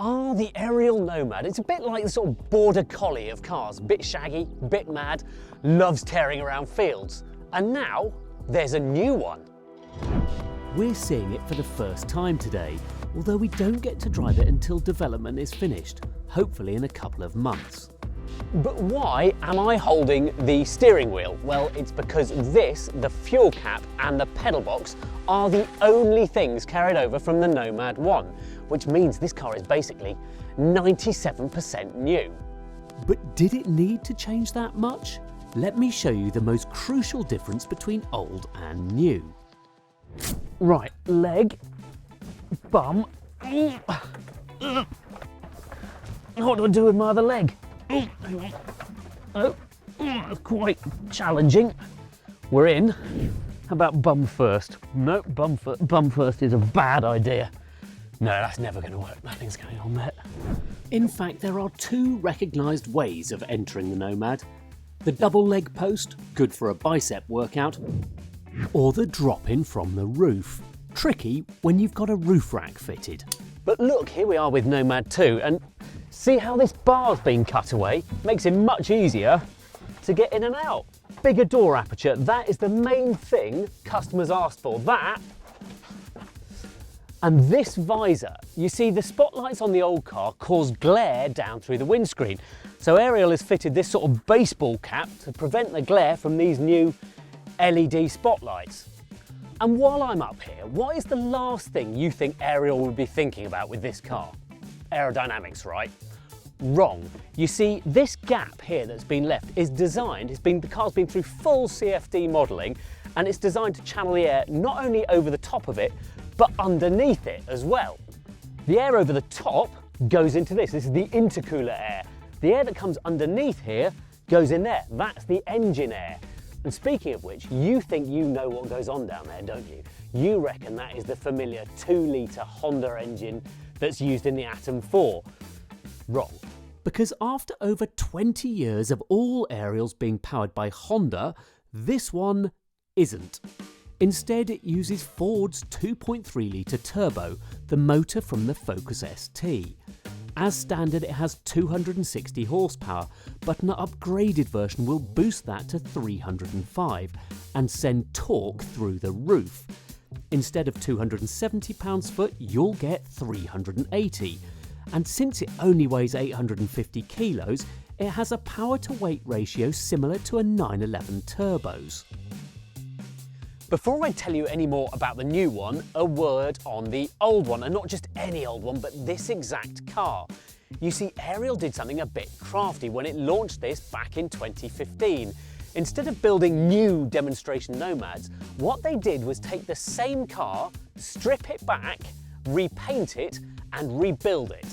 The Ariel Nomad. It's a bit like the sort of border collie of cars. Bit shaggy, bit mad, loves tearing around fields. And now there's a new one. We're seeing it for the first time today, although we don't get to drive it until development is finished, hopefully in a couple of months. But why am I holding the steering wheel? Well, it's because this, the fuel cap and the pedal box are the only things carried over from the Nomad 1, which means this car is basically 97% new. But did it need to change that much? Let me show you the most crucial difference between old and new. Right, leg, bum. What do I do with my other leg? Oh, that's quite challenging. We're in. How about bum first? No, bum first is a bad idea. No, that's never going to work. Nothing's going on there. In fact, there are two recognised ways of entering the Nomad. The double leg post, good for a bicep workout, or the drop-in from the roof. Tricky when you've got a roof rack fitted. But look, here we are with Nomad 2, and see how this bar's been cut away? Makes it much easier to get in and out. Bigger door aperture, that is the main thing customers asked for. That, and this visor. You see, the spotlights on the old car cause glare down through the windscreen. So Ariel has fitted this sort of baseball cap to prevent the glare from these new LED spotlights. And while I'm up here, what is the last thing you think Ariel would be thinking about with this car? Aerodynamics, right? Wrong. You see, this gap here that's been left is designed, the car's been through full CFD modelling, and it's designed to channel the air not only over the top of it, but underneath it as well. The air over the top goes into this. This is the intercooler air. The air that comes underneath here goes in there. That's the engine air. And speaking of which, you think you know what goes on down there, don't you? You reckon that is the familiar 2-litre Honda engine that's used in the Atom 4. Wrong. Because after over 20 years of all Ariels being powered by Honda, this one isn't. Instead, it uses Ford's 2.3-litre turbo, the motor from the Focus ST. As standard, it has 260 horsepower, but an upgraded version will boost that to 305 and send torque through the roof. Instead of 270 pounds-foot, you'll get 380. And since it only weighs 850 kilos, it has a power-to-weight ratio similar to a 911 turbos. Before I tell you any more about the new one, a word on the old one, and not just any old one, but this exact car. You see, Ariel did something a bit crafty when it launched this back in 2015. Instead of building new demonstration Nomads, what they did was take the same car, strip it back, repaint it, and rebuild it.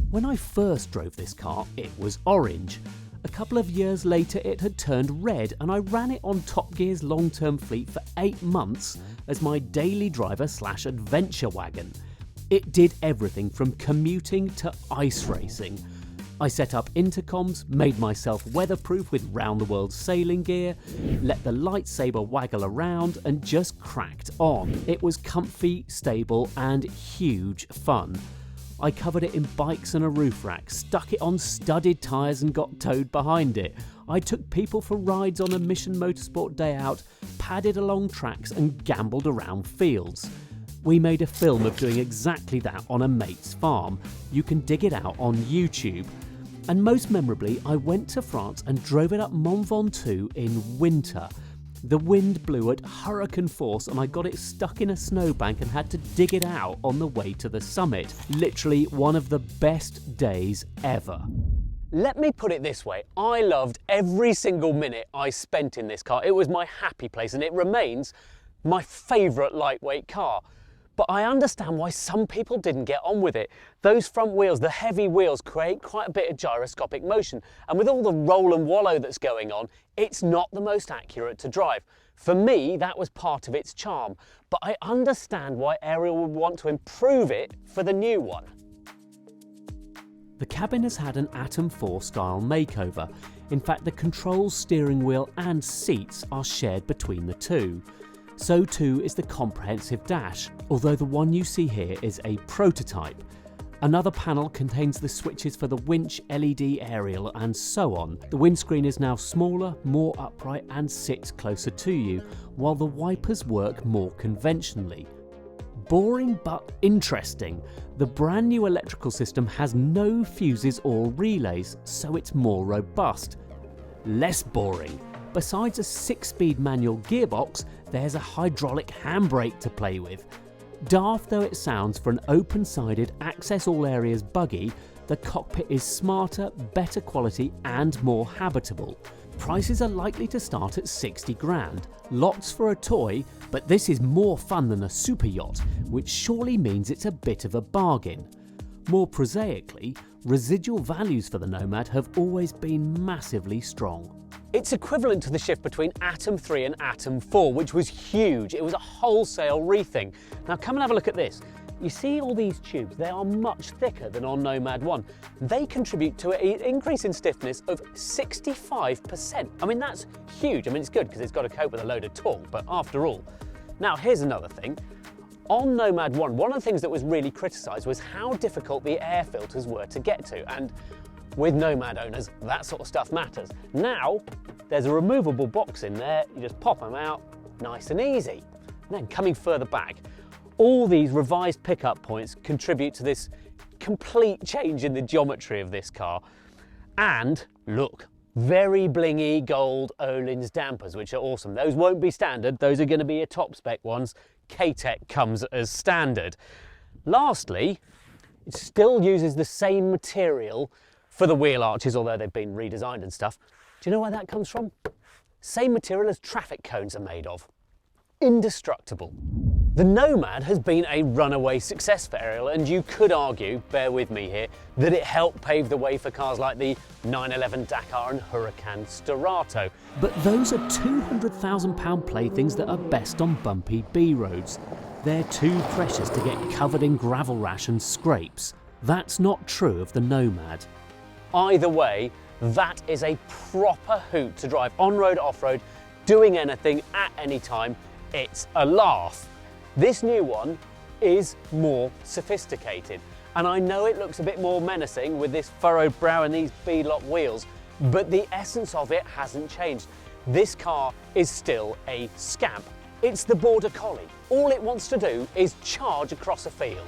When I first drove this car, it was orange. A couple of years later, it had turned red, and I ran it on Top Gear's long-term fleet for 8 months as my daily driver/adventure wagon. It did everything from commuting to ice racing. I set up intercoms, made myself weatherproof with round-the-world sailing gear, let the lightsaber waggle around, and just cracked on. It was comfy, stable, and huge fun. I covered it in bikes and a roof rack, stuck it on studded tyres and got towed behind it. I took people for rides on a Mission Motorsport day out, padded along tracks and gambled around fields. We made a film of doing exactly that on a mate's farm. You can dig it out on YouTube. And most memorably, I went to France and drove it up Mont Ventoux in winter. The wind blew at hurricane force and I got it stuck in a snowbank and had to dig it out on the way to the summit. Literally one of the best days ever. Let me put it this way, I loved every single minute I spent in this car. It was my happy place and it remains my favourite lightweight car. But I understand why some people didn't get on with it. Those front wheels, the heavy wheels, create quite a bit of gyroscopic motion. And with all the roll and wallow that's going on, it's not the most accurate to drive. For me, that was part of its charm. But I understand why Ariel would want to improve it for the new one. The cabin has had an Atom 4 style makeover. In fact, the controls, steering wheel and seats are shared between the two. So too is the comprehensive dash, although the one you see here is a prototype. Another panel contains the switches for the winch, LED aerial and so on. The windscreen is now smaller, more upright and sits closer to you, while the wipers work more conventionally. Boring but interesting, the brand new electrical system has no fuses or relays, so it's more robust. Less boring. Besides a 6-speed manual gearbox, there's a hydraulic handbrake to play with. Daft though it sounds for an open-sided access all areas buggy, the cockpit is smarter, better quality and more habitable. Prices are likely to start at 60 grand, lots for a toy, but this is more fun than a super yacht, which surely means it's a bit of a bargain. More prosaically, residual values for the Nomad have always been massively strong. It's equivalent to the shift between Atom 3 and Atom 4, which was huge. It was a wholesale rethink. Now come and have a look at this. You see all these tubes, they are much thicker than on Nomad 1. They contribute to an increase in stiffness of 65%. I mean, that's huge. I mean, it's good because it's got to cope with a load of torque, but after all. Now, here's another thing. On Nomad 1, one of the things that was really criticised was how difficult the air filters were to get to. And with Nomad owners, that sort of stuff matters. Now, there's a removable box in there. You just pop them out, nice and easy. And then coming further back, all these revised pickup points contribute to this complete change in the geometry of this car. And look, very blingy gold Öhlins dampers, which are awesome. Those won't be standard, those are going to be your top spec ones. K-Tech comes as standard. Lastly, it still uses the same material for the wheel arches, although they've been redesigned and stuff. Do you know where that comes from? Same material as traffic cones are made of. Indestructible. The Nomad has been a runaway success for Ariel, and you could argue, bear with me here, that it helped pave the way for cars like the 911 Dakar and Huracan Starato. But those are £200,000 playthings that are best on bumpy B roads. They're too precious to get covered in gravel rash and scrapes. That's not true of the Nomad. Either way, that is a proper hoot to drive on-road, off-road, doing anything at any time. It's a laugh. This new one is more sophisticated, and I know it looks a bit more menacing with this furrowed brow and these beadlock wheels, but the essence of it hasn't changed. This car is still a scamp. It's the Border Collie. All it wants to do is charge across a field.